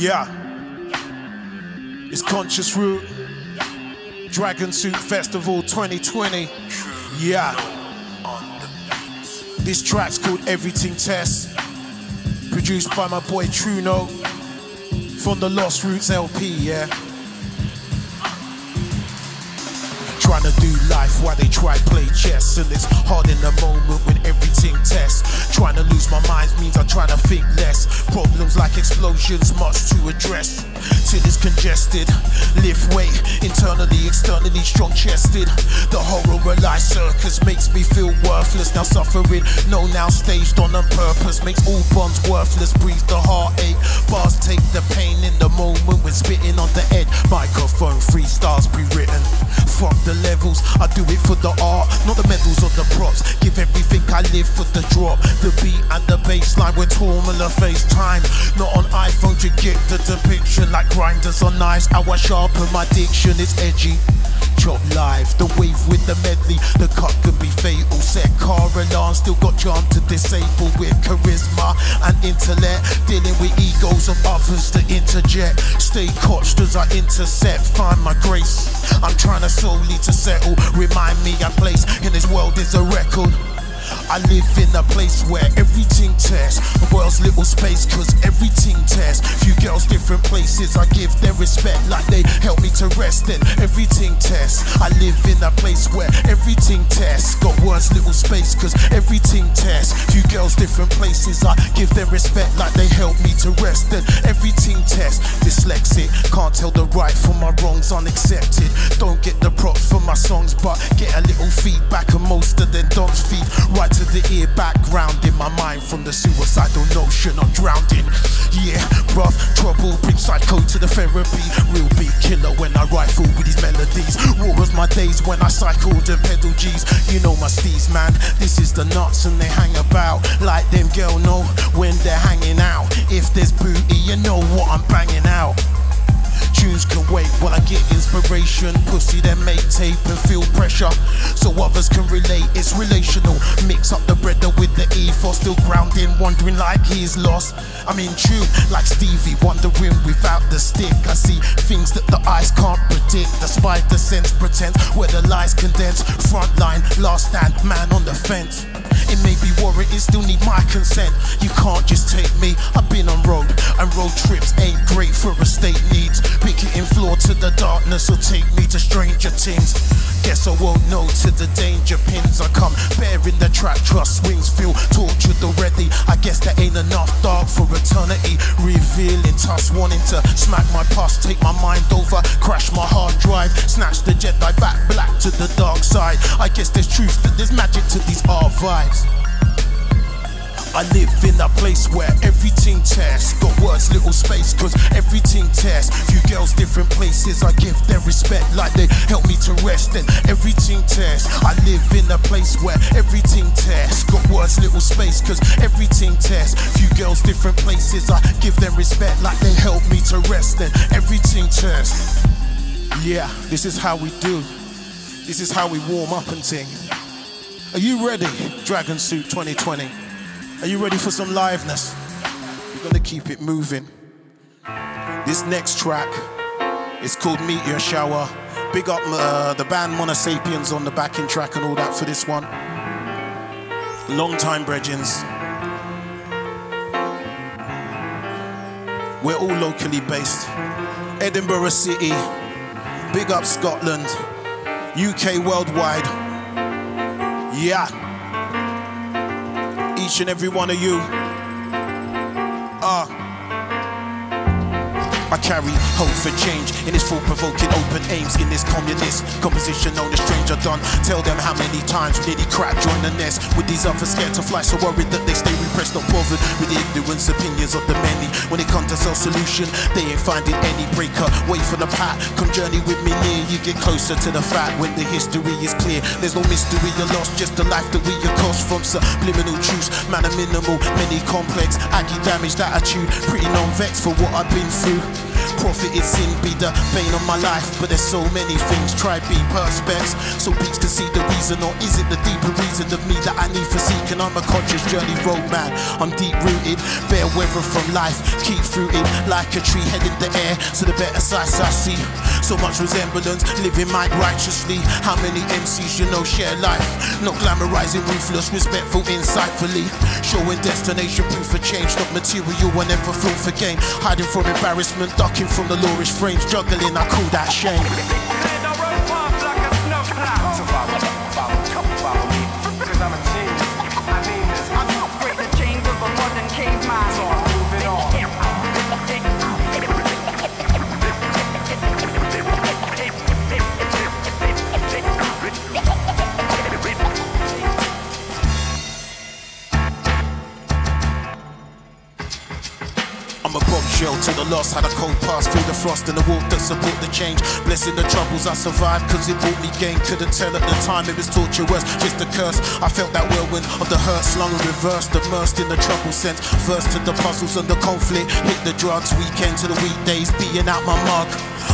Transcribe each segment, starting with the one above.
Yeah, it's Conscious Root, Dragon Suit Festival 2020. Yeah, this track's called Everything Test, produced by my boy Truno from the Lost Roots LP. Yeah, trying to do life while they try play chess, and it's hard in the moment when everything tests. Trying to lose my mind means I'm trying to think less. Problems like explosions, much to address. Till it's congested, lift weight, internally, externally, strong-chested. The horror of life circus makes me feel worthless. Now suffering, no, now staged on purpose. Makes all bonds worthless, breathe the heartache. Bars take the pain in the moment when spitting on the edge. Microphone, freestyles pre-written. Fuck the levels, I do it for the art, not the medals or the props. Give everything I live for the drop. The beat and the bassline with Formula FaceTime. Not on iPhone to get the depiction. Like grinders on knives, how I sharpen my diction. It's edgy, chop live, the wave with the medley. The cut can be fatal, set car alarm. Still got charm to disable with charisma and intellect. Dealing with egos of others to interject. Stay coached as I intercept, find my grace. I'm trying to solely to settle. Remind me a place in this world is a record. I live in a place where everything tests. The world's little space, cause everything tests. Few girls, different places, I give them respect like they help me to rest in. Everything tests. I live in a place where everything tests. Got words, little space, cause everything tests. Few girls, different places, I give them respect like they help me to rest in. Everything tests. Dyslexic, can't tell the right from my wrongs, unaccepted. Don't get the props for my songs, but get a little feedback, and most of them don't feed right to the ear, background in my mind from the suicidal notion I'm drowned in. Yeah, rough trouble, bring psycho to the therapy. Real beat killer when I rifle with these melodies. Raw was my days when I cycled and pedal G's. You know my steez, man, this is the nuts and they hang about. Like them girl know when they're hanging out. If there's booty, you know what I'm banging out. Tunes can wait while I get inspiration. Pussy then make tape and feel pressure, so others can relate, it's relational. Mix up the bread with the ethos. Still grounding, wondering like he's lost. I'm in tune like Stevie, wondering without the stick. I see things that the eyes can't predict. The spider sense pretends where the lies condense. Frontline, last stand, man on the fence. It may be warranted, still need my consent. You can't just take me, I've been on road, and road trips ain't great for estate needs. Picketing floor to the darkness will take me to stranger things. Guess I won't know to the danger pins. I come bearing the track, trust wings feel tortured already. I guess there ain't enough dark for eternity. Revealing tusk, wanting to smack my past, take my mind over, crash my hard drive, snatch the Jedi back black to the dark side. I guess there's truth, that there's magic to these art vibes. I live in a place where everything tests. Got words, little space, cause everything tests. Few girls, different places, I give them respect like they help me to rest in. Everything tests. I live in a place where everything tests. Got words, little space, cause everything tests. Few girls, different places, I give them respect like they help me to rest in. Everything tests. Yeah, this is how we do. This is how we warm up and ting. Are you ready? Dragon Suit 2020. Are you ready for some liveness? We're gonna keep it moving. This next track is called Meteor Shower. Big up the band Monosapiens on the backing track and all that for this one. Long time brethrens. We're all locally based. Edinburgh City. Big up Scotland. UK worldwide. Yeah. Each and every one of you. I carry hope for change in this thought-provoking open aims. In this communist composition known as Stranger Done. Tell them how many times we nearly cracked, join the nest with these others scared to fly, so worried that they stay repressed, not bothered with the ignorance opinions of the many. When it comes to self-solution, they ain't finding any breaker. Wait for the path, come journey with me near. You get closer to the fact when the history is clear. There's no mystery or lost, just the life that we across from subliminal truths. Man, a minimal, many complex, Aggie damaged attitude. Pretty non-vexed for what I've been through. Profited sin be the bane of my life, but there's so many things. Try be perspex, so peaks to see the reason, or is it the deeper reason of me that I need for seeking? I'm a conscious journey road man, I'm deep rooted, bear weather from life, keep fruited like a tree head in the air, so the better sights I see. So much resemblance, living might righteously. How many MCs you know share life? Not glamorizing, ruthless, respectful, insightfully. Showing destination, proof for change, not material, I never feel for gain. Hiding from embarrassment, ducking from the lawish frames. Juggling, I call that shame. So follow me, cause I'm a genius. I mean this. I'm break the chains of a modern caveman. So I'm moving on. I'm a bombshell to the lost, had a cold pass, feel the frost and the walk that support the change. Blessing the troubles I survived, cause it brought me gain. Couldn't tell at the time it was torturous, just a curse. I felt that whirlwind of the hurt, slung and reversed, immersed in the trouble sense. First to the puzzles and the conflict, hit the drugs, weekend to the weekdays, being out my mug.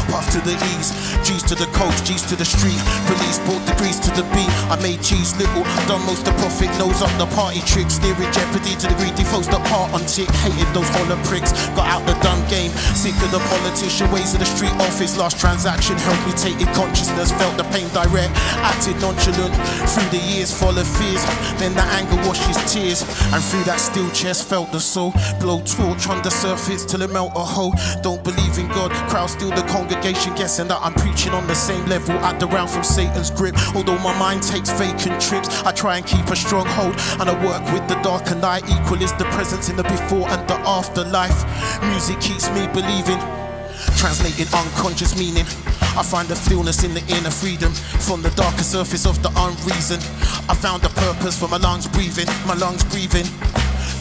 Puff to the ease, G's to the coach, G's to the street. Police brought the grease to the beat. I made cheese little, done most the profit, nose up the party tricks. Steering jeopardy to the greedy foes that part on tick. Hated those holler pricks, got out the dumb game. Sick of the politician ways of the street office. Last transaction helped me take in consciousness. Felt the pain direct, acted nonchalant. Through the years full of fears, then the anger washes tears. And through that still chest felt the soul. Blow torch on the surface till it melt a hole. Don't believe in God, crowd still the congregation guessing that I'm preaching on the same level. At the round from Satan's grip. Although my mind takes vacant trips, I try and keep a strong hold. And I work with the dark and light. Equal is the presence in the before and the afterlife. Music keeps me believing, translating unconscious meaning. I find the stillness in the inner freedom from the darker surface of the unreason. I found a purpose for my lungs breathing,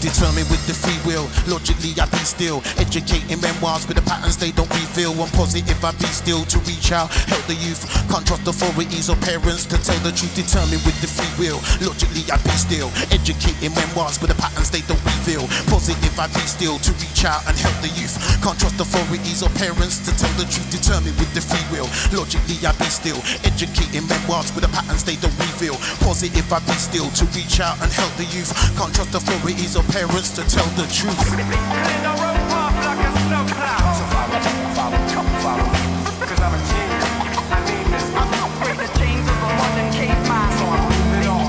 Determined with the free will, logically I be still. Educating memoirs with the patterns they don't reveal. I'm positive I be still to reach out, help the youth. Can't trust authorities or parents to tell the truth. Determined with the free will, logically I be still. Educating memoirs with the patterns they don't reveal. Positive I be still to reach out and help the youth. Can't trust authorities or parents to tell the truth. Determined with the free will, logically I be still. Educating memoirs with the patterns they don't reveal. Positive I be still to reach out and help the youth. Can't trust authorities or parents to tell the truth. Clear the road path like a snowplow. So follow me, cause I'm a genius. I mean this. I'm break the chains of a modern caveman. So I'm moving on.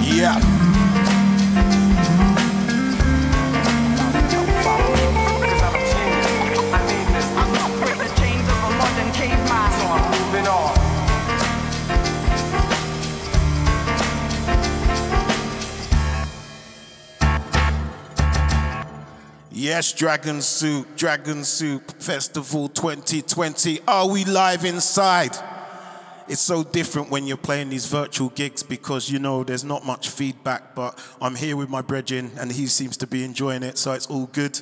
Yeah. Yes, Dragon Soop Festival 2020. Are we live inside? It's so different when you're playing these virtual gigs because, you know, there's not much feedback, but I'm here with my brethren and he seems to be enjoying it, so it's all good.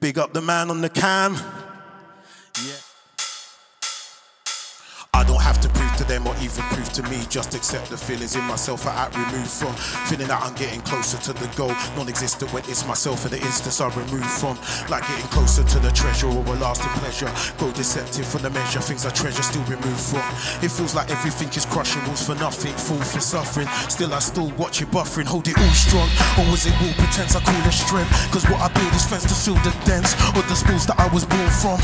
Big up the man on the cam. Yeah. I don't have to prove to them or even prove to me. Just accept the feelings in myself I act removed from. Feeling that I'm getting closer to the goal. Non-existent when it's myself and the instance I remove from. Like getting closer to the treasure or a lasting pleasure. Go deceptive for the measure. Things I treasure still removed from. It feels like everything is crushing. Walls for nothing, fall for suffering. Still I still watch it buffering. Hold it all strong. Or was it all pretense I call it strength? Cause what I build is fence to fill the dents. Or the spills that I was born from.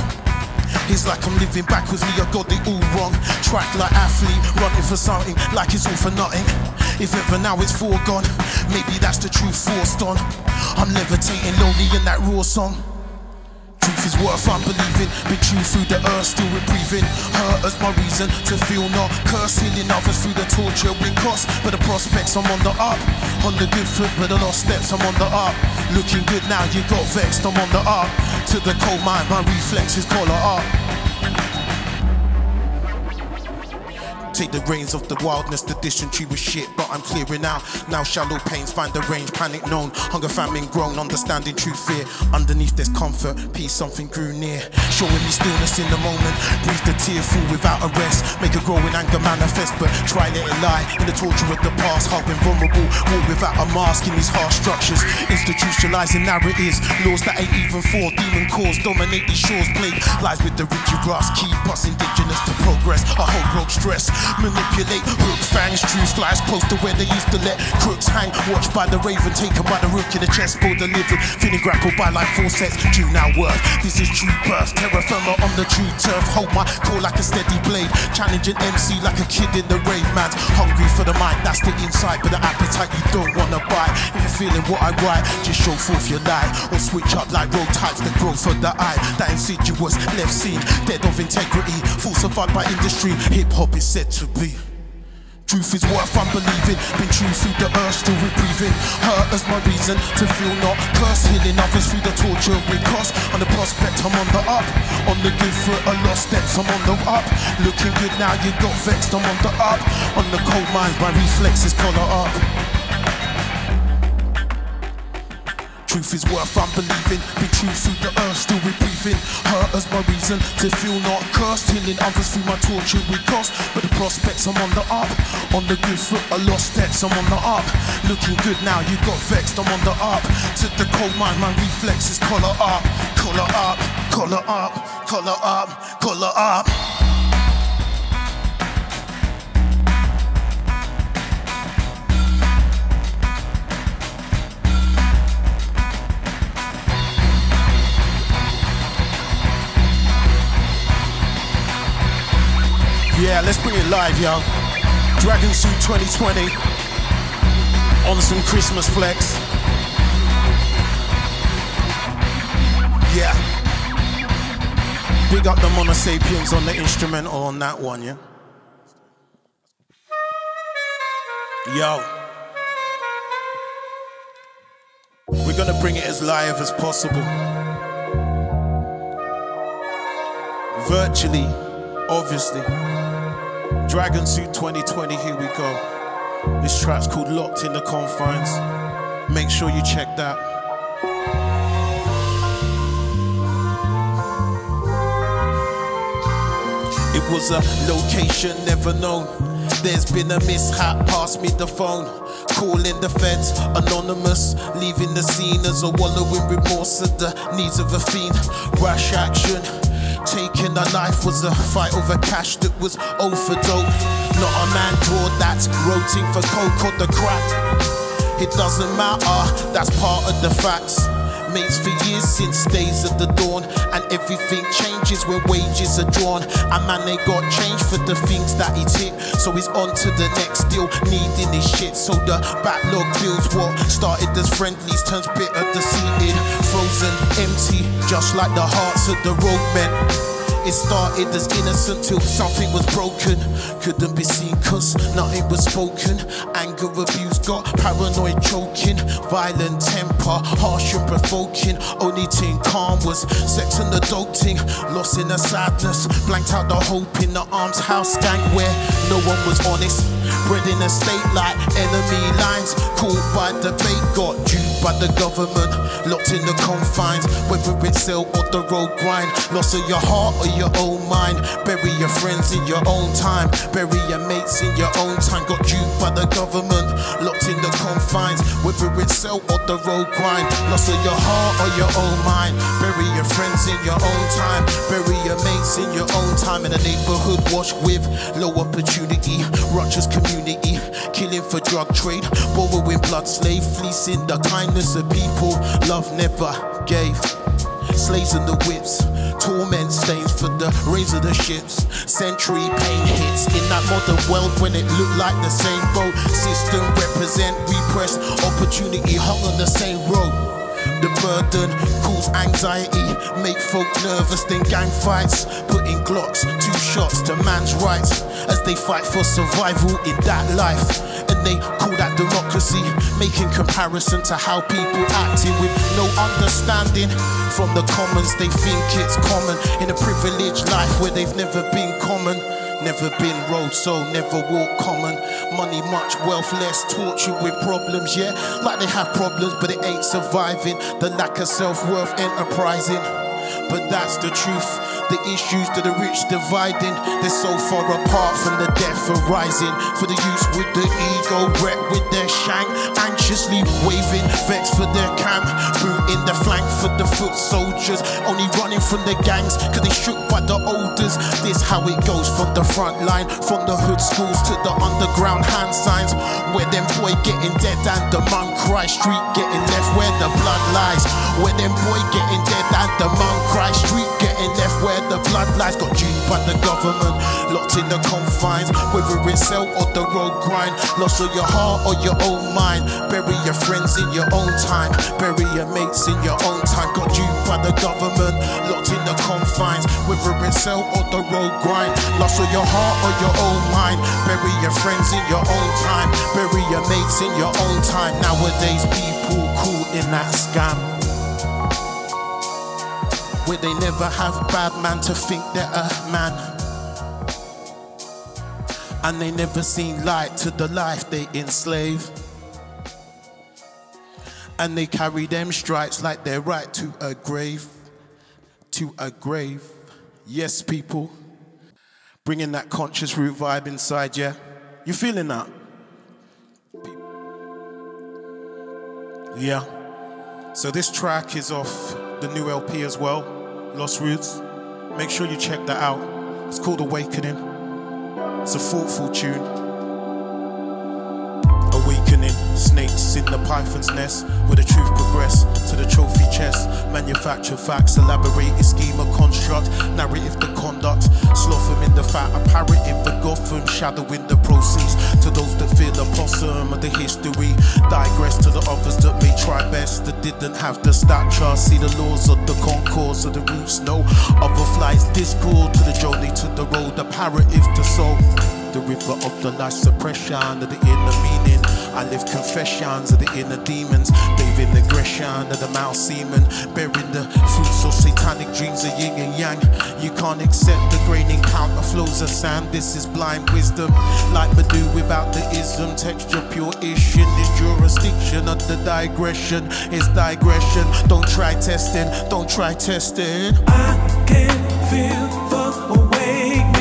It's like I'm living backwards, me, I got it all wrong. Track like athlete, running for something, like it's all for nothing. If ever now it's foregone, maybe that's the truth forced on. I'm levitating lonely in that raw song. Truth is worth unbelieving, been true through the earth, still breathing. Hurt as my reason to feel not cursed, healing others through the torture with cost. But the prospects, I'm on the up, on the good foot, but the lost steps, I'm on the up. Looking good now, you got vexed, I'm on the up. To the cold mind, my reflexes call her up. Take the reins of the wildness, the dysentery was shit, but I'm clearing out. Now shallow pains find the range, panic known, hunger, famine grown, understanding true fear. Underneath there's comfort, peace, something grew near. Showing me stillness in the moment, breathe the tear full without a rest. Make a growing anger manifest, but try let it lie. In the torture of the past, harboring vulnerable, walk without a mask in these harsh structures. Institutionalizing narratives, laws that ain't even for. Demon cause dominate these shores, plague lies with the rigid grass. Keep us indigenous to progress, a whole rogue stress. Manipulate, hook fangs, truth flies close to where they used to let crooks hang. Watched by the raven, taken by the rook in the chest, pulled delivered. Feeling grappled by life force sets, due now worth. This is true birth, terra firma on the true turf. Hold my core like a steady blade, challenging MC like a kid in the rave. Man's hungry for the mind, that's the insight, but the appetite you don't wanna bite. If you're feeling what I write, just show forth your light, or switch up like road types, the growth of the eye. That insidious left seen, dead of integrity, falsified by industry. Hip-hop is said to be. Truth is worth unbelieving, been true through the earth, still reprieving. Hurt as my reason to feel not cursed, healing others through the torture with cost. On the prospect, I'm on the up, on the good foot, a lost steps, I'm on the up. Looking good now, you got vexed, I'm on the up. On the cold minds, my reflexes collar up. Truth is worth unbelieving, been true through the earth, still reprieving. Hurt as my reason to feel not cursed, healing others through my torture with cost. But the prospects, I'm on the up, on the good foot, a lost steps, I'm on the up. Looking good now, you got vexed, I'm on the up. To the cold mind, my reflexes collar up, collar up, collar up, collar up, collar up. Yeah, let's bring it live, yo. Dragon Suit 2020 on some Christmas flex. Yeah. Big up the Mono Sapiens on the instrumental on that one, yeah. Yo. We're gonna bring it as live as possible. Virtually, obviously. Dragon Suit 2020, here we go. This track's called Locked in the Confines. Make sure you check that. It was a location never known. There's been a mishap, pass me the phone. Calling the feds, anonymous. Leaving the scene as a wallowing remorse of the needs of a fiend. Rash action. Taking a life was a fight over cash that was over dope. Not a man draw that's rotating for coke or the crack. It doesn't matter, that's part of the facts. Mates for years since days of the dawn, and everything changes when wages are drawn. And man, they got change for the things that he took, so he's on to the next deal, needing his shit. So the backlog builds what started as friendlies, turns bitter, defeated, frozen, empty, just like the hearts of the roadmen. It started as innocent till something was broken. Couldn't be seen cause nothing was spoken. Anger abuse got paranoid choking. Violent temper, harsh and provoking. Only thing calm was sex and adulting. Lost in the sadness, blanked out the hope in the arms house gang where no one was honest. Bred in a state like enemy lines. Caught by debate, got duped by the government. Locked in the confines, whether it's cell or the road grind. Loss of your heart or your own mind. Bury your friends in your own time. Bury your mates in your own time. Got duped by the government. Locked in the confines, whether it's cell or the road grind. Loss of your heart or your own mind. Bury your friends in your own time. Bury your mates in your own time. In a neighborhood washed with low opportunity, ruthless community, killing for drug trade, borrowing blood slave, fleecing the kindness of people love never gave. Slaves in the whips, torment stains for the rays of the ships. Century pain hits in that modern world when it looked like the same boat. System represent repressed opportunity hung on the same road. The burden cause anxiety, make folk nervous, then gang fights. Putting Glocks, 2 shots to man's rights as they fight for survival in that life. And they call that democracy, making comparison to how people acting with no understanding. From the commons, they think it's common in a privileged life where they've never been common. Never been road, so never walk common. Money much, wealth less, torture with problems, yeah. Like they have problems, but it ain't surviving. The lack of self-worth, enterprising. But that's the truth. The issues to the rich dividing. They're so far apart from the death arising. For the youth with the ego, rep with their shank, anxiously waving, vexed for their camp. Root in the flank for the foot soldiers, only running from the gangs, cause they shook by the elders. This how it goes from the front line, from the hood schools to the underground hand signs. Where them boy getting dead and the monk cry, street getting left where the blood lies. Where them boy getting dead and the monk cry, street getting left where the blood lies. Got duped by the government, locked in the confines, whether it's hell or the road grind. Lost of your heart or your own mind. Bury your friends in your own time, bury your mates in your own time. Got duped by the government, locked in the confines, whether it's hell or the road grind. Lost of your heart or your own mind. Bury your friends in your own time, bury your mates in your own time. Nowadays people caught in that scam, where they never have bad man to think they're a man, and they never seen light to the life they enslave, and they carry them stripes like they're right to a grave, to a grave. Yes, people, bringing that conscious root vibe inside, yeah? You feeling that? Yeah. So this track is off the new LP as well, Lost Roots. Make sure you check that out. It's called Awakening. It's a thoughtful tune. Awakening, snakes in the python's nest, where the truth progress to the trophy chest. Manufacture facts, elaborate a scheme of construct, narrative the conduct, sloth them in the fat, apparative the Gotham, shadowing the proceeds. To those that feel the possum of the history, digress to the others that may try best, that didn't have the stature. See the laws of the concourse of the roots, no other flies discord to the journey to the road, apparative to soul. The river of the life suppression of the inner meaning. I live confessions of the inner demons, bathing the aggression of the mouth semen, bearing the fruits of satanic dreams of yin and yang. You can't accept the graining counter flows of sand. This is blind wisdom, like Badu without the ism. Texture pure-ish in this jurisdiction of the digression. It's digression. Don't try testing, don't try testing. I can feel the awakening.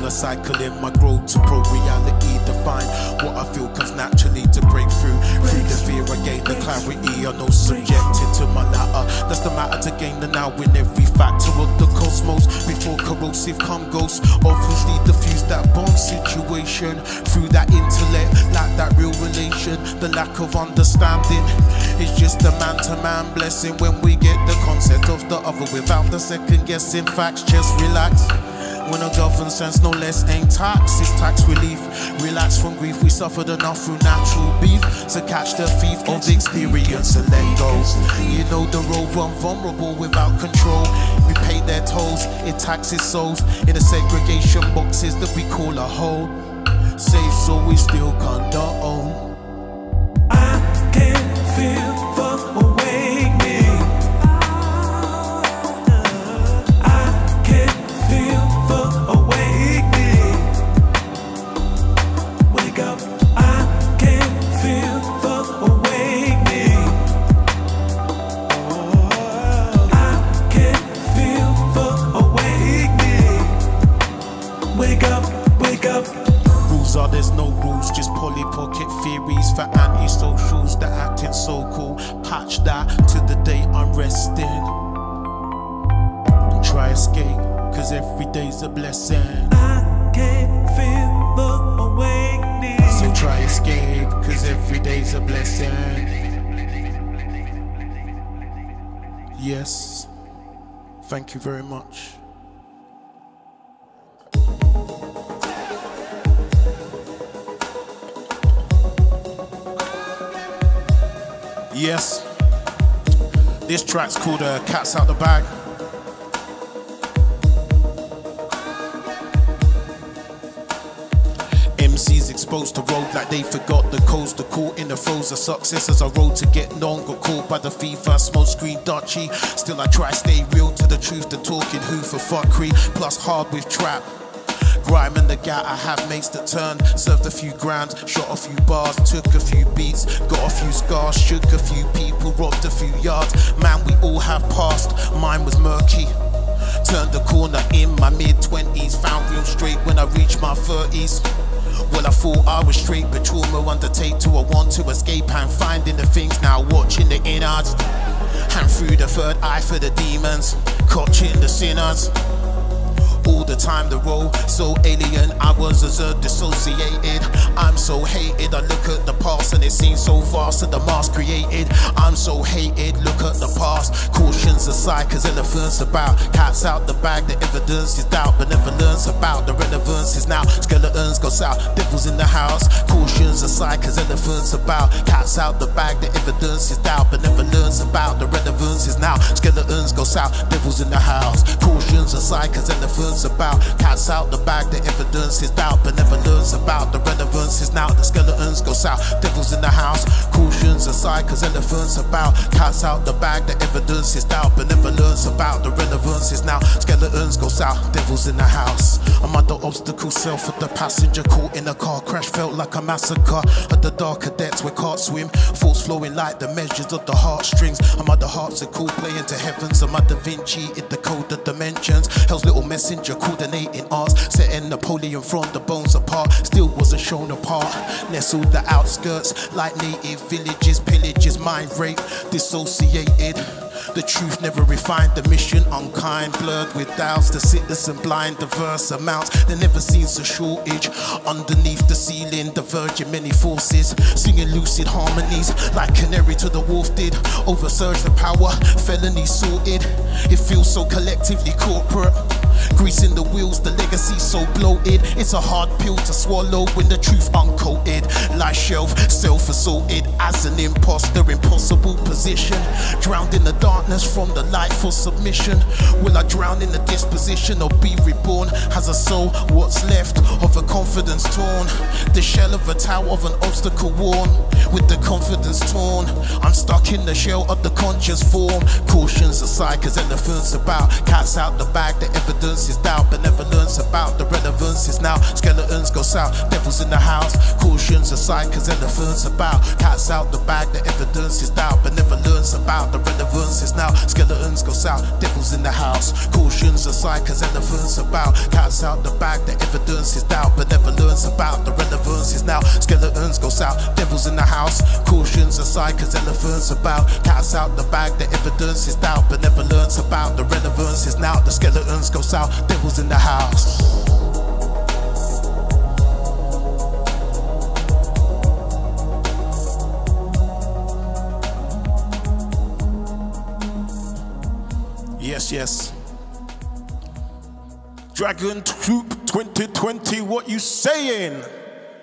Cycling my growth to pro-reality, define what I feel comes naturally to break through. Through the fear I gain the clarity, I know subjected to my latter. That's the matter to gain the now in every factor of the cosmos. Before corrosive come ghosts, obviously diffuse that bomb situation. Through that intellect, like that real relation. The lack of understanding is just a man-to-man blessing. When we get the concept of the other without the second guessing facts, just relax. When a government sense no less ain't tax, it's tax relief. Relax from grief, we suffered enough through natural beef. So catch the thief of experience and let go. You know the road run vulnerable without control. We pay their tolls, it taxes souls in the segregation boxes that we call a hole. Safe so we still can't own. I can feel the awakening. I can feel the awakening. Wake up, I can feel the awakening. I can feel the awakening. Wake up, wake up. Rules are there's no rules, just Polly Pocket theories for anti-socials that acting so cool. Patch that to the day I'm resting. And try escape, cause every day's a blessing. I can feel the awakening. So try escape, cause every day's a blessing. Yes, thank you very much. Yes, this track's called Cats Out the Bag. MCs exposed to road like they forgot the codes. The caught in the throes of success as I rode to get known. Got caught by the FIFA, smoke screen Dutchy. Still I try stay real to the truth. The talking who for fuckery, plus hard with trap. Grime and the gat, I have mates that turned. Served a few grams, shot a few bars, took a few beats, got a few scars, shook a few people, robbed a few yards. Man, we all have passed, mine was murky. Turned the corner in my mid-20s, found real straight when I reached my 30s. Well, I thought I was straight, but trauma undertake to I want to escape and finding the things now, watching the innards. Hand through the third eye for the demons, catching the sinners. All the time the role, so alien, I was dissociated. I'm so hated, I look at the past and it seems so vast to the mask created. I'm so hated, look at the past. Cautions aside, cause elephants about. Cats out the bag, the evidence is doubt, but never learns about. The relevance is now, skeletons go south, devils in the house. Cautions aside, cause elephants about. Cats out the bag, the evidence is doubt, but never learns about. The relevance is now, skeletons go south, devils in the house. Cautions aside, cause elephants about. Cats out the bag, the evidence is doubt, but never learns about. The relevance is now, the skeletons go south, devils in the house. Cautions aside, cause elephants about. Cats out the bag, the evidence is doubt, but never learns about. The relevance is now, skeletons go south, devils in the house. I'm at the obstacle self of the passenger caught in a car crash, felt like a massacre. At the darker depths where can't swim, thoughts flowing like the measures of the heartstrings. I'm at the harpsichord playing to heavens. I'm at Da Vinci in the code of dimensions. Hell's little messenger coordinating arts, setting Napoleon from the bones apart. Still wasn't shown apart. Nestled the outskirts like native villages, pillages, mind rape, dissociated. The truth never refined, the mission unkind, blurred with doubts, the citizen blind, diverse amounts. There never seems a shortage. Underneath the ceiling, diverging many forces, singing lucid harmonies like canary to the wolf did. Oversurge the power, felony sorted. It feels so collectively corporate. Greasing the wheels, the legacy so bloated. It's a hard pill to swallow when the truth uncoated. Like shelf, self-assaulted as an imposter, impossible position. Drowned in the darkness from the light for submission. Will I drown in the disposition or be reborn? Has a soul, what's left of a confidence torn? The shell of a tower of an obstacle worn. With the confidence torn, I'm stuck in the shell of the conscious form. Cautions aside, cause elephants about. Cats out the bag, the evidence is doubt, but never learns about. The relevance is now, skeletons go south, devils in the house. Cautions aside, cause elephants about. Cats out the bag, the evidence is doubt, but never learns about. The relevance is now, skeletons go south, devils in the house. Cautions aside, cause elephants about. Cats out the bag, the evidence is doubt, but never learns about. The relevance is now, skeletons go south, devils in the house. Cautions aside, cause elephants about. Cats out the bag, the evidence is doubt, but never learns about. The relevance is now, the skeletons go south, devils in the house. Yes, yes. Dragon Troop 2020, what you saying?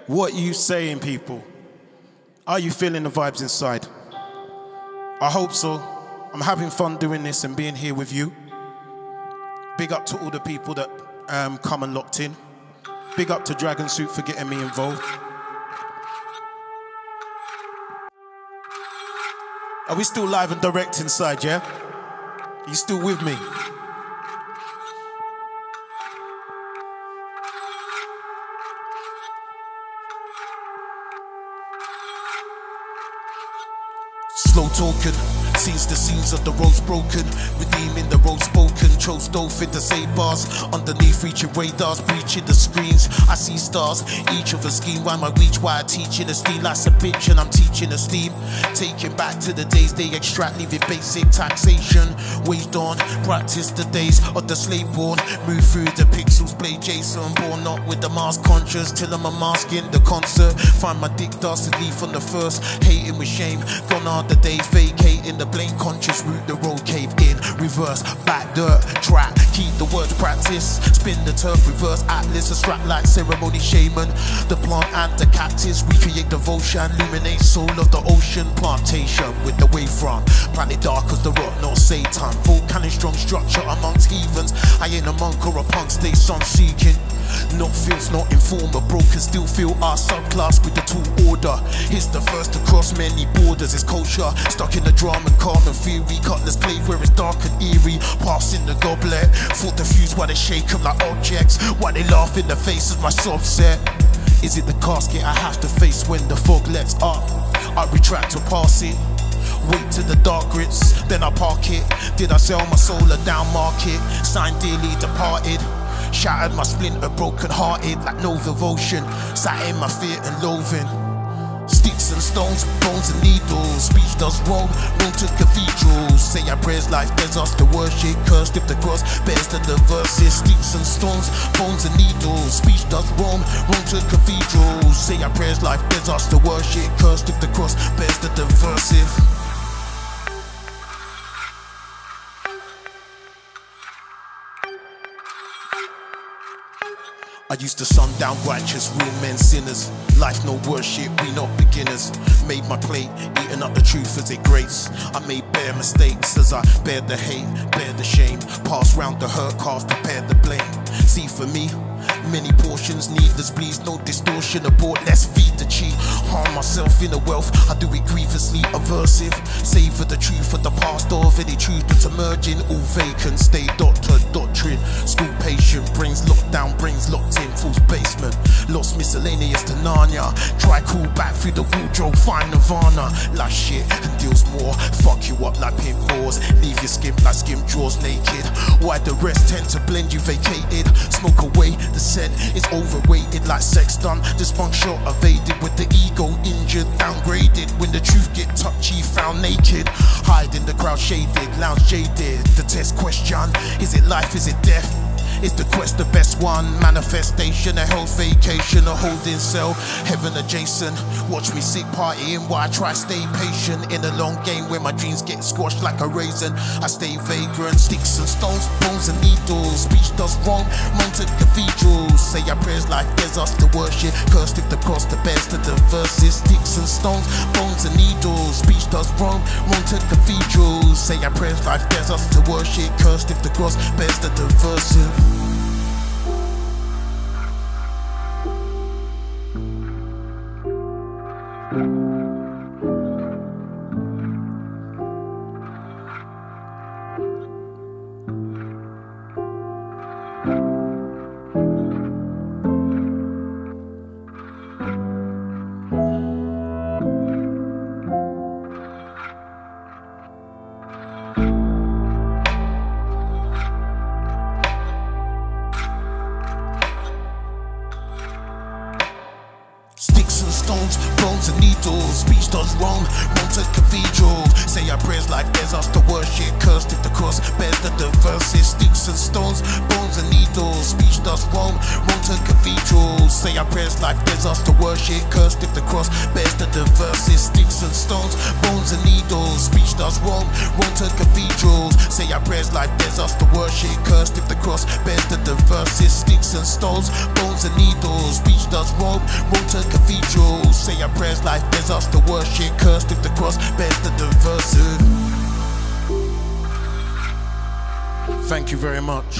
What you saying, people? Are you feeling the vibes inside? I hope so. I'm having fun doing this and being here with you. Big up to all the people that come and locked in. Big up to Dragon Soop for getting me involved. Are we still live and direct inside, yeah? You still with me? Slow talking, sees the scenes of the roads broken, redeeming the road spoken, chose dolphin to say bars, underneath reaching radars, breaching the screens, I see stars, each of a scheme, why my reach, why I teach in a steam, life's a bitch and I'm teaching a steam, taking back to the days they extract, leaving basic taxation, waged on, practice the days of the slave born, move through the pixels, play Jason, born not with the mask conscious, till I'm a mask in the concert, find my dick dastardly from the first, hating with shame, gone are the days, vacating the blame conscious route, the road cave in, reverse, back dirt, track, keep the words practice. Spin the turf, reverse atlas, a strap like ceremony shaman. The plant and the cactus, recreate devotion, illuminate soul of the ocean. Plantation with the wavefront, planet dark as the rock, not Satan. Volcanic strong structure amongst heathens. I ain't a monk or a punk, stay sun seeking. Not filth, not informer, broken still feel our subclass with the tool order. It's the first to cross many borders, it's culture. Stuck in the drama and carbon theory, cutlass blade where it's dark and eerie. Passing the goblet, thought the fuse why they shake them like objects. Why they laugh in the face of my subset. Is it the casket I have to face when the fog lets up? I retract or pass it. Wait till the dark grits, then I park it. Did I sell my soul a down market? Signed dearly departed. Shattered my splinter, broken hearted like no devotion. Sat in my fear and loathing. Sticks and stones, bones and needles. Speech does wrong, wrong to cathedrals. Say our prayers, life bears us to worship. Cursed if the cross bears the verses. Sticks and stones, bones and needles. Speech does wrong, wrong to cathedrals. Say our prayers, life bears us to worship. Cursed if the cross bears the diversive. I used to sundown righteous, real men sinners. Life no worship, we not beginners. Made my plate, eating up the truth as it grates. I made bare mistakes as I bear the hate, bear the shame. Pass round the hurt, cast, prepare the blame. See for me, many portions, needless bleeds, no distortion. Abort, let's feed the cheat. Harm myself in the wealth, I do it grievously aversive. Savor the truth of the past of any truth that's emerging. All vacant, stay doctor, doctrine. School patient, brains locked down, brains locked in, false basement. Lost miscellaneous to Narnia. Try call back through the wardrobe, find Nirvana. Like shit and deals more, fuck you up like pinballs. Leave your skin like skim drawers naked. Why the rest tend to blend you vacated. Smoke away, the scent is overweighted like sex done. Dysfunction shot evaded with the ego injured, downgraded. When the truth get touchy, found naked. Hide in the crowd shaded, lounge jaded. The test question, is it life, is it death? Is the quest the best one? Manifestation, a health vacation, a holding cell, heaven adjacent. Watch me sick partying while I try stay patient. In a long game where my dreams get squashed like a raisin, I stay vagrant. Sticks and stones, bones and needles. Speech does wrong, wrong to cathedrals. Say our prayers, life bears us to worship. Cursed if the cross the bears to the verses. Sticks and stones, bones and needles. Speech does wrong, wrong to cathedrals. Say our prayers, life bears us to worship. Cursed if the cross bears the diversive. Stones, bones and needles. Speech does wrong, wrong to cathedral. Say our prayers, life bears us to worship. Cursed if the cross bears the diversity. Sticks and stones, bones and needles. Speech does wrong, wrong to cathedral. Say our prayers, life bears us to worship. Cursed if the cross bears the diversity. Sticks and stones, bones and needles. Speech does wrong, wrong to cathedrals. Say our prayers, life bears us to worship. Cursed if the cross bears the diversity. Sticks and stones, bones and needles. Speech does wrong, wrong to cathedrals. Say our prayers, life bears us to worship. Cursed if the cross bears the diversive. Thank you very much.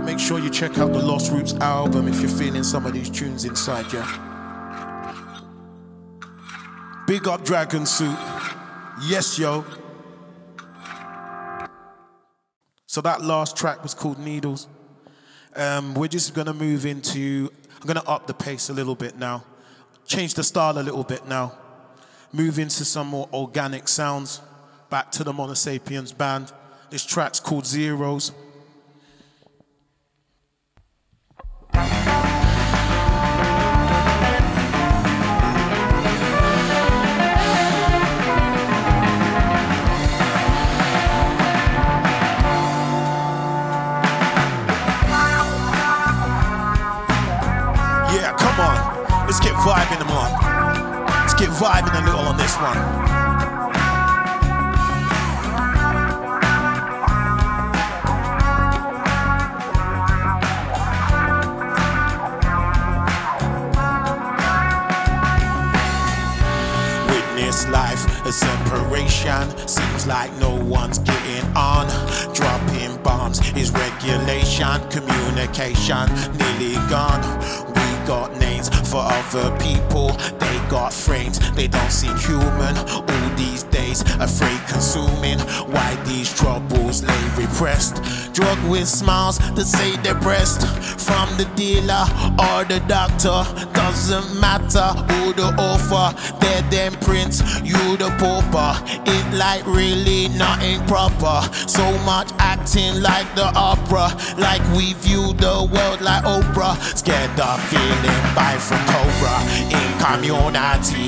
Make sure you check out the Lost Roots album if you're feeling some of these tunes inside you. Big up Dragon Soop. Yes, yo. So that last track was called Needles. We're just gonna move into, I'm gonna up the pace a little bit now. Change the style a little bit now. Move into some more organic sounds. Back to the Monosapiens band. This track's called Zeros. Let's get vibing them on. Let's get vibing a little on this one. this life, a separation. Seems like no one's getting on. Dropping bombs is regulation. Communication nearly gone. We got names for other people. They got frames, they don't seem human. All these days, afraid consuming. Why these troubles lay repressed? Drug with smiles that say they're breast. From the dealer or the doctor, doesn't matter who the author. They're them prince, you the pauper. It like really nothing proper. So much acting like the opera, like we view the world like Oprah. Scared of feeling by from Cobra. In community,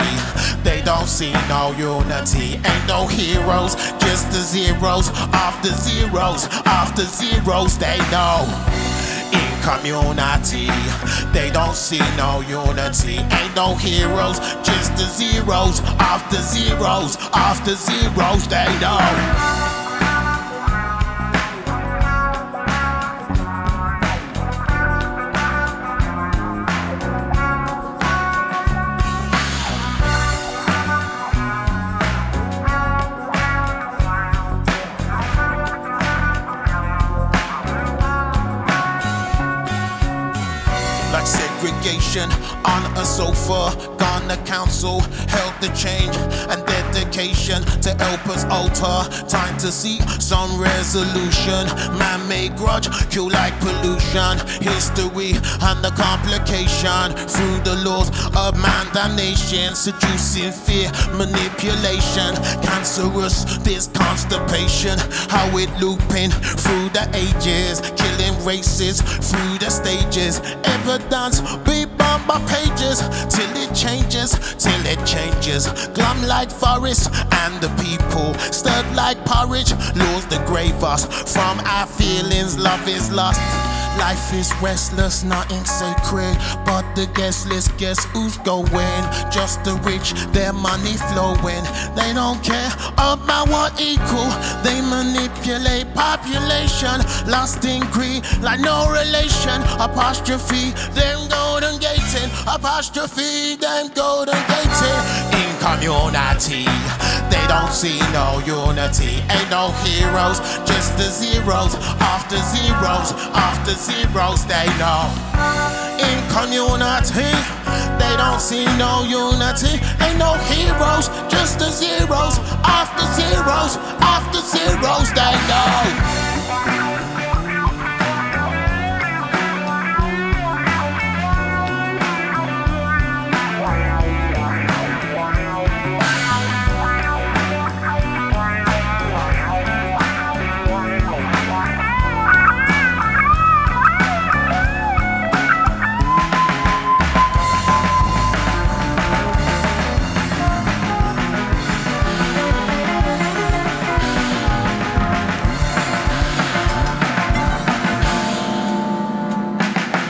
they don't see no unity. Ain't no heroes, just the zeros. After zeros, after zeros, they know. In community, they don't see no unity. Ain't no heroes, just the zeros. After zeros, after zeros, they know. Segregation on a sofa, gone the council, held the change and dedication to help us alter. Time to see some resolution. Man-made grudge, kill like pollution. History and the complication through the laws of man damnation. Seducing fear, manipulation. Cancerous, this constipation. How it looping through the ages, killing races through the stages. Evidence be bombed by pages till it changes, till it changes. Glum like forest and the people stirred like porridge. Laws that grave us from our feelings. Love is lost. Life is restless, nothing sacred, but the guest list, guess who's going? Just the rich, their money flowing. They don't care about what equal. They manipulate population, lost in greed, like no relation. Apostrophe, them golden gating. Apostrophe, them golden gating. In community, they don't see no unity. Ain't no heroes, just the zeros. After zeros, after zeros, they know. In community, they don't see no unity. Ain't no heroes, just the zeros. After zeros, after zeros, they know.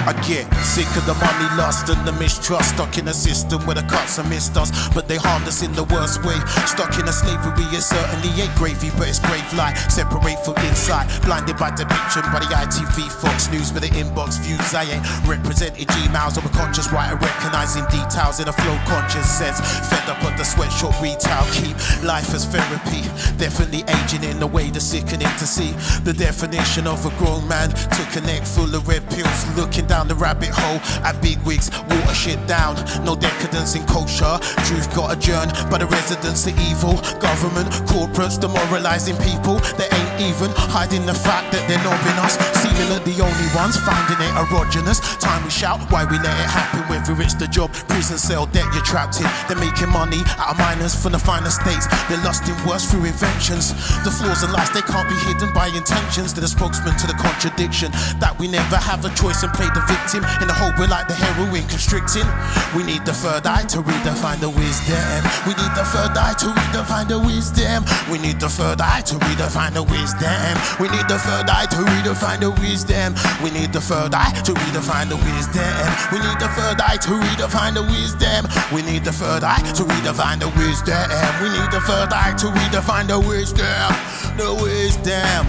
I get sick of the money lust and the mistrust. Stuck in a system where the cuts are missed us, but they harmed us in the worst way. Stuck in a slavery, it certainly ain't gravy, but it's grave light. Separate from inside, blinded by depiction by the ITV, Fox News with the inbox views. I ain't represented Gmails of a conscious writer, recognizing details in a flow conscious sense. Fed up of the sweatshop retail, keep life as therapy. Definitely aging in the way that's sickening to see. The definition of a grown man took a neck full of red pills, looking down the rabbit hole at big wigs, water shit down. No decadence in culture, truth got adjourned by the residents of evil. Government, corporates demoralizing people. They ain't even hiding the fact that they're knobbing us. Seemingly the only ones finding it erogenous. Time we shout why we let it happen, whether it's the job, prison cell, debt you're trapped in. They're making money out of minors from the finer states. They're lusting worse through inventions. The flaws and lies, they can't be hidden by intentions. They're the spokesman to the contradiction that we never have a choice and play the victim in the hope we're like the heroin constricting. We need the third eye to redefine the wisdom. We need the third eye to redefine the wisdom. We need the third eye to redefine the wisdom. We need the third eye to redefine the wisdom. We need the third eye to redefine the wisdom. We need the third eye to redefine the wisdom. We need the third eye to redefine the wisdom. We need the third eye to redefine the wisdom. The wisdom.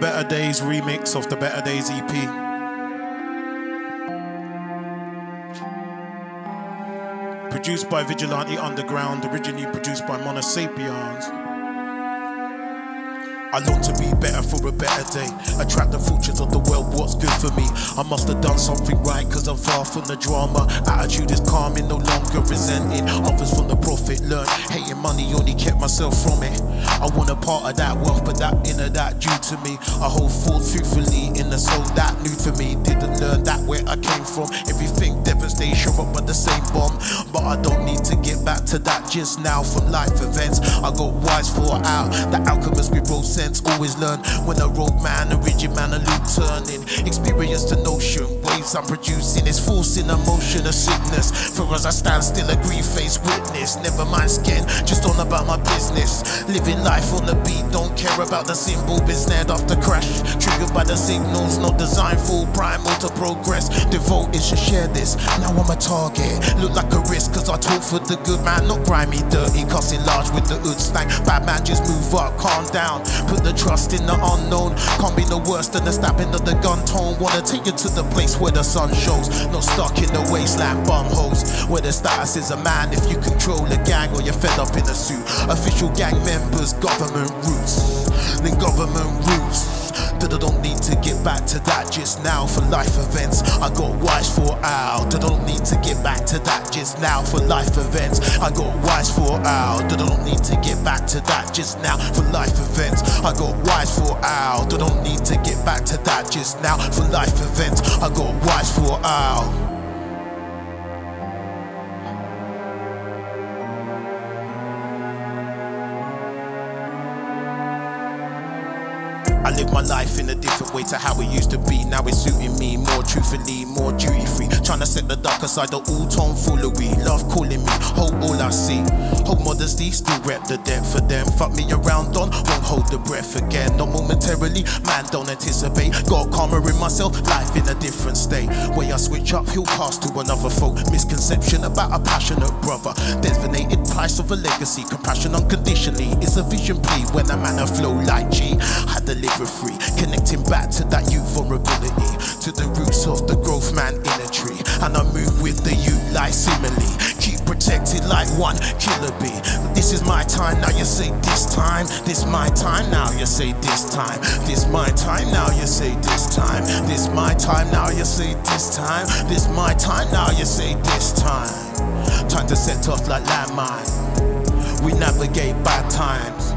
Better Days remix of the Better Days EP. Produced by Vigilante Underground, originally produced by Mono Sapiens. I long to be better for a better day. Attract the fortunes of the world, what's good for me. I must have done something right, cause I'm far from the drama. Attitude is calming, no longer resenting. Offers from the prophet, learn hating money, only kept myself from it. I want a part of that wealth, but that inner that due to me. I hold forth truthfully in the soul that new for me. Didn't learn that where I came from. Everything devastation, but the same bomb. But I don't need to get back to that just now from life events. I got wise for out, the alchemist we wrote sense. Always learn when a road man, a rigid man, a loop turning. Experience the notion, waves I'm producing is forcing emotion, a sickness. For us I stand still, a grief-faced witness. Never mind skin, just on about my business. Living life on the beat, don't care about the symbol. Been snared off the crash, triggered by the signals. Not designed for primal to progress. Devoted should share this, now I'm a target. Look like a risk, cause I talk for the good man. Not grimy, dirty, cussing large with the hood stank. Bad man, just move up, calm down. Put the trust in the unknown. Can't be no worse than the stabbing of the gun tone. Wanna take you to the place where the sun shows. Not stuck in the wasteland bum holes, where the status is a man if you control a gang or you're fed up in a suit. Official gang members, government roots. Then government roots. That I don't need to get back to that just now for life events. I got wise for out. That I don't need to get back to that just now for life events. I got wise for out. That I don't need to get back to that just now for life events. I got wise for out. That I don't need to get back to that just now for life events. I got wise for out. I live my life in a different way to how it used to be. Now it's suiting me more truthfully, more duty free. Trying to set the darker side, the all tone foolery. Love calling me, hope all I see. Hope modesty, still rep the depth for them. Fuck me around on, won't hold the breath again. Not momentarily, man don't anticipate. Got karma in myself, life in a different state. Where I switch up, he'll pass to another folk. Misconception about a passionate brother. Designated price of a legacy. Compassion unconditionally is a vision plea. When a man flow like G, I deliver free, connecting back to that youth vulnerability, to the roots of the growth man inner tree. And I move with the youth like simile, keep protected like one killer bee. This is my time, now you say this time. This my time, now you say this time. This my time, now you say this time. This my time, now you say this time. This my time, now you say this time. Time to set off like landmine. We navigate bad times.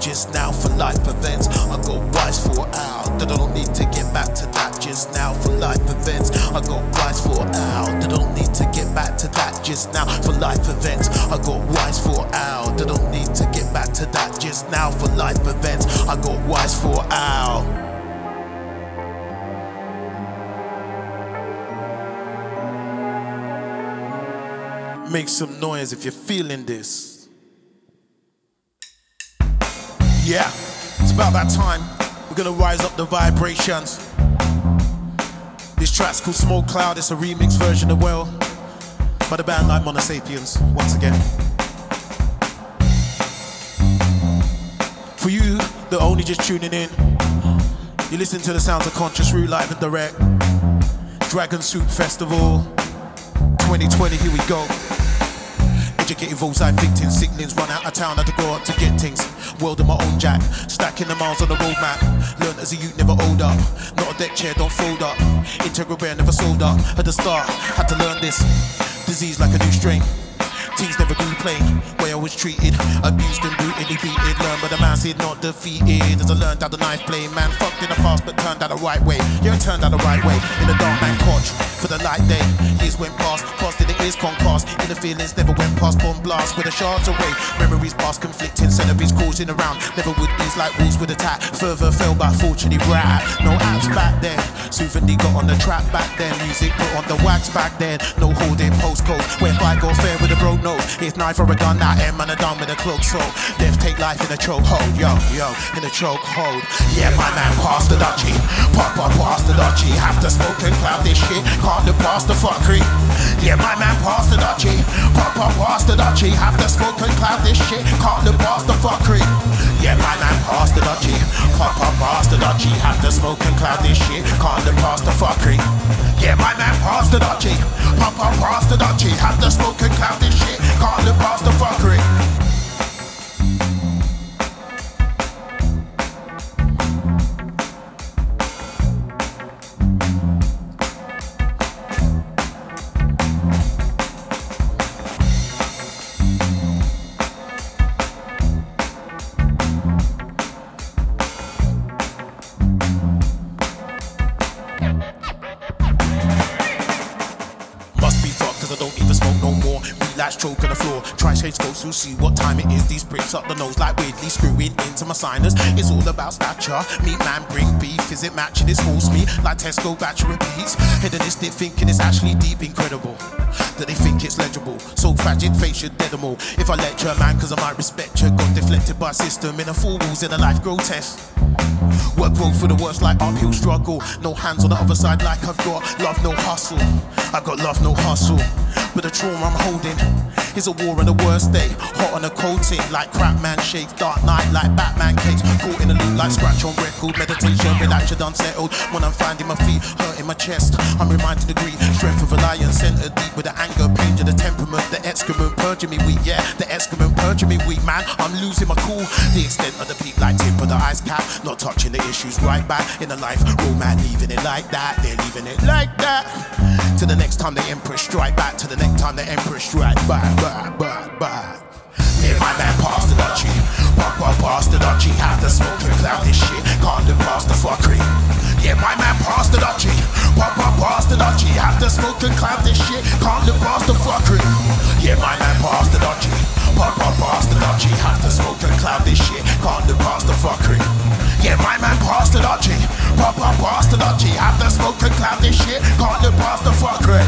Just now for life events. I got wise for out. That I don't need to get back to that just now for life events. I got wise for out. That I don't need to get back to that just now for life events. I got wise for out. That I don't need to get back to that just now for life events. I got wise for out. Make some noise if you're feeling this. Yeah, it's about that time. We're gonna rise up the vibrations. This track's called Smoke Cloud. It's a remix version as well by the band like Mono Sapiens, once again. For you that are only just tuning in, you listen to the sounds of Conscious Root live and direct. Dragon Soop Festival 2020, here we go. Educated roadside victims, sicklings run out of town, had to go out to get things. World of my own jack, stacking the miles on the roadmap. Learned as a youth, never old up. Not a deck chair, don't fold up. Integral bear, never sold up. At the start, had to learn this. Disease like a new strain. Teens never grew plain. Way I was treated, abused and brutally beaten. Learned by the man said not defeated. As I learned how the knife play, man fucked in the past but turned out the right way. Yeah, turned out the right way. In the dark man couch for the light day. Years went past in the ears conquest. In the feelings never went past, bomb blast with the shards away. Memories past conflicting, centipedes causing around. Never would ease like wolves with attack. Further fell but fortunately rap. No apps back then. Soothingly got on the trap back then. Music put on the wax back then. No holding postcodes. Where if I go fair with a broke knows. It's knife or a gun, that M and a done with a cloak. So let's take life in a chokehold, yo, in a chokehold. Yeah, my man passed the Dutchie, pop past the Dutchie. Have to smoke and cloud this shit, can't look past the fuckery. Yeah, my man passed the Dutchie, pop past the Dutchie. Have to smoke and cloud this shit, can't look past the fuckery. Yeah, my man passed the Dutchie, pop past the Dutchie. Have to smoke and cloud this shit, can't look past the fuckery. Yeah, my man passed the Dutchie, pop past the Dutchie. Have to smoke and cloud this shit, can't look past the fuckery. Choke on the floor, try shades go to see what time it is. These bricks up the nose like weirdly screwing into my sinus. It's all about stature. Meat man bring beef, is it matching his horse meat? Like Tesco batch repeats. Hedonistic thinking it's actually deep incredible that they think it's legible. So tragic face you dead them all. If I lecture a man cause I might respect you, got deflected by system in a four walls in a life grotesque. Work road for the worst like uphill struggle. No hands on the other side like I've got love, no hustle. I got love, no hustle. But the trauma I'm holding is a war on the worst day. Hot on a coating like crap man shakes. Dark night like Batman cakes. Caught in a loop like scratch on record. Meditation, relax, you're unsettled. When I'm finding my feet, hurting my chest, I'm reminded of greed. Strength of a lion, centered deep with the anger, pain to the temperament. The excrement purging me weak, yeah. The excrement purging me weak, man. I'm losing my cool. The extent of the peak like tip of the ice cap. Not touching the issues right back in the life. Oh man, leaving it like that. They're leaving it like that. To the next time the emperor strike back. To the next time the emperor strike back. Yeah, my man passed the Dutchie, pop past the Dutchie. Have to smoke and cloud this shit, can't look past the fuckery. Yeah, my man passed the Dutchie, pop past the Dutchie. Have to smoke and cloud this shit, can't look past the fuckery. Yeah, my man passed the Dutchie, pop past the Dutchie. Have to smoke and cloud this shit, can't look past the fuckery. Yeah, my man passed the Dutchie, pop past the Dutchie. Have to smoke and cloud this shit, can't look past the fuckery.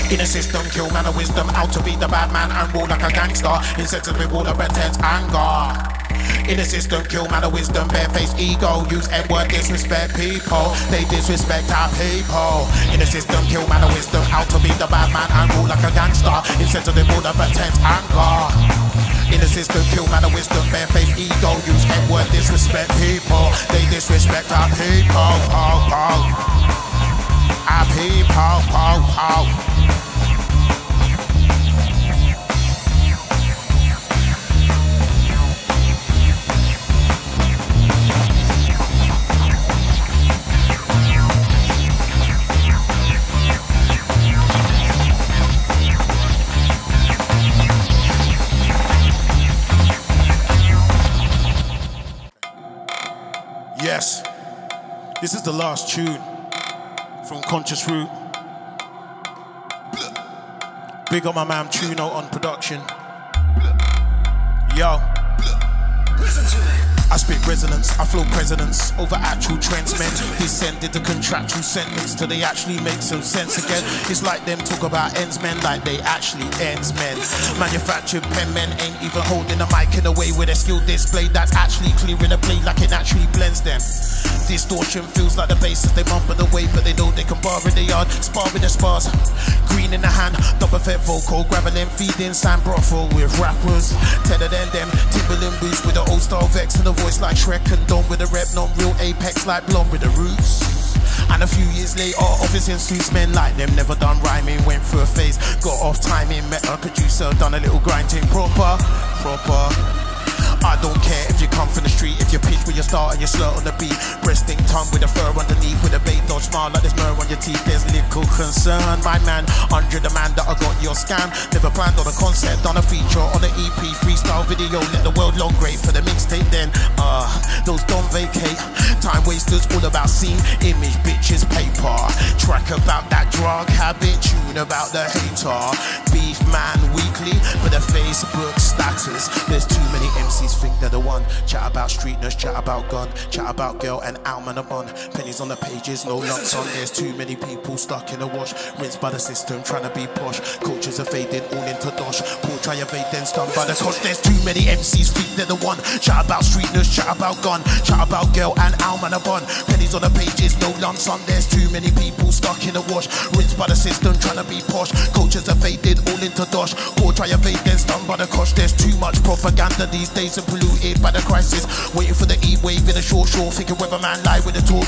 In a system, kill man of wisdom, out to be the bad man and rule like a gangster. Incessant with all the pretense anger. In a system, kill man of wisdom, barefaced ego. Use N-word, disrespect people. They disrespect our people. In a system, kill man of wisdom, out to be the bad man and rule like a gangster. Incessant with all the pretense anger. In a system, kill man of wisdom, barefaced ego. Use N-word, disrespect people. They disrespect our people. Our people. Yes, this is the last tune from Conscious Root. Big up my man Mantuno on production. Yo, listen to me. I spit resonance, I flow presence over actual trends, men. Descended to contractual sentence till they actually make some sense again. It's like them talk about ends, men, like they actually ends, men. Manufactured pen men ain't even holding a mic in a way with a skill display that's actually clearing the play like it naturally blends them. Distortion feels like the bases they bump on the way, but they know they can bar in the yard, spar with the spars. Green in the hand, double fed vocal, grabbing them, feeding sand brothel with rappers. Tether than them, Timberland boots with the old style vex and the voice like Shrek and Don with a rep, non-real apex like blonde with the roots. And a few years later, office in suits, men like them, never done rhyming, went through a phase, got off timing, met a producer, done a little grinding, proper. I don't care if you come from the street, if you pitch where you start and you slur on the beat. Breasting tongue with a fur underneath, with a bait dodge smile like there's myrrh on your teeth. There's little concern, my man, under the man that I got your scam. Never planned on a concept, done a feature on an EP, freestyle video. Let the world long great for the mixtape then. Those don't vacate. Time wasters, all about scene, image, bitches, paper. Track about that drug habit, tune about the hater. Beef man weekly for the Facebook status. There's too many MCs think they're the one. Chat about street nurse, chat about gun, chat about girl and almond a bun. Pennies on the pages, no lumps on. There's too many people stuck in a wash, rinsed by the system, trying to be posh. Cultures are fading all into dosh. Poor try evade, then stunned by the cosh. There's too many MCs think they're the one. Chat about street nurse, chat about gun, chat about girl and almond a bun. Pennies on the pages, no lumps on. There's too many people stuck in a wash, rinsed by the system, trying to be posh. Cultures are faded all into dosh. Poor try evade, then stunned by the cosh. There's too much propaganda these days and polluted by the crisis. Waiting for the E-wave in a short shore, thinking whether man lie with a talk.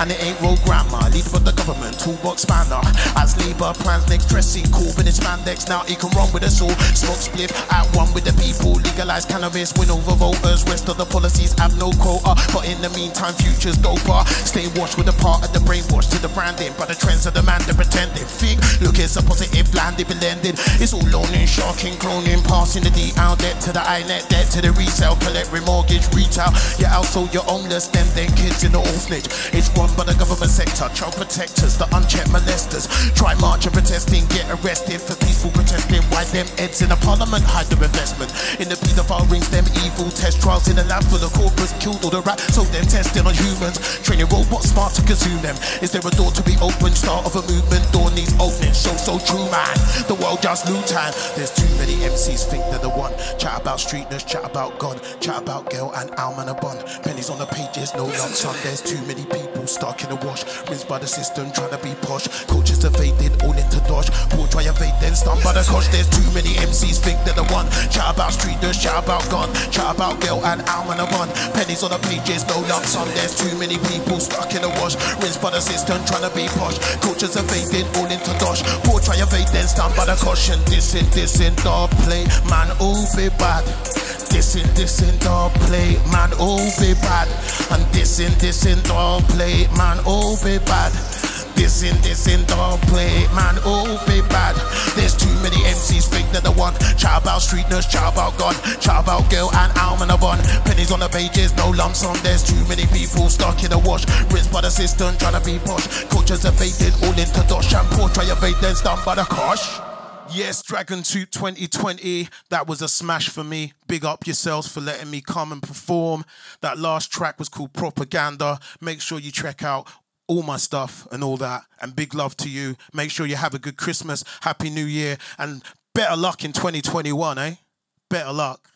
And it ain't road grammar, leader of the government, toolbox spanner. As Labour plans next dressing, Corbyn in spandex. Now he can run with us all. Smoke split at one with the people. Legalise cannabis, win over voters. Rest of the policies have no quota, but in the meantime futures doper. Stay washed with a part of the brainwash to the branding, but the trends of the man they're pretending. Think, look, it's a positive land, they blended. It's all loaning, sharking, cloning, passing the D out debt to the INET, debt to the resale, collect, remortgage, retail. You're also you're homeless, then kids in the orphanage. It's run by the government sector, child protectors, the unchecked molesters. Try march and protesting, get arrested for peaceful protesting. Why them heads in the parliament hide their investment in the paedophile rings, them evil test trials in the lab full of corpus, killed all the rats, so them testing on humans, training robots smart to consume them. Is there a door to be opened? Start of a movement, door needs opening. So true, man. The world just loot time. There's too many MCs think they're the one. Chat about street nurse, chat about gun, chat about girl and almond a bun. Pennies on the pages, no lumps on. There's too many people stuck in a wash, rinsed by the system, trying to be posh. Cultures evaded all into dosh. Poor try evade, then stunned by the cosh. There's too many MCs think they're the one. Chat about street nurse, chat about gun, chat about girl and almond a bun. Pennies on the pages, no lumps on. There's too many people stuck in a wash, rinsed by the system, trying to be posh. Cultures evaded all into dosh. Poor try evade, then stunned by the caution. This in dog play, man, all be bad. This in dog play, man, all be bad. And this in dog play, man, all be bad. This in dog play, man, all be bad. There's too many MCs think they're the one. Chat about street nurse, chat about gun, chat about girl and almond a bun. Pennies on the pages, no lumps on. There's too many people stuck in a wash, rinsed by the system, trying to be posh. Cultures evaded all into dosh, and poor try evade, then stunned by the cosh. Yes, Dragon Toot 2020, that was a smash for me. Big up yourselves for letting me come and perform. That last track was called Propaganda. Make sure you check out all my stuff and all that. And big love to you. Make sure you have a good Christmas, Happy New Year, and better luck in 2021, eh? Better luck.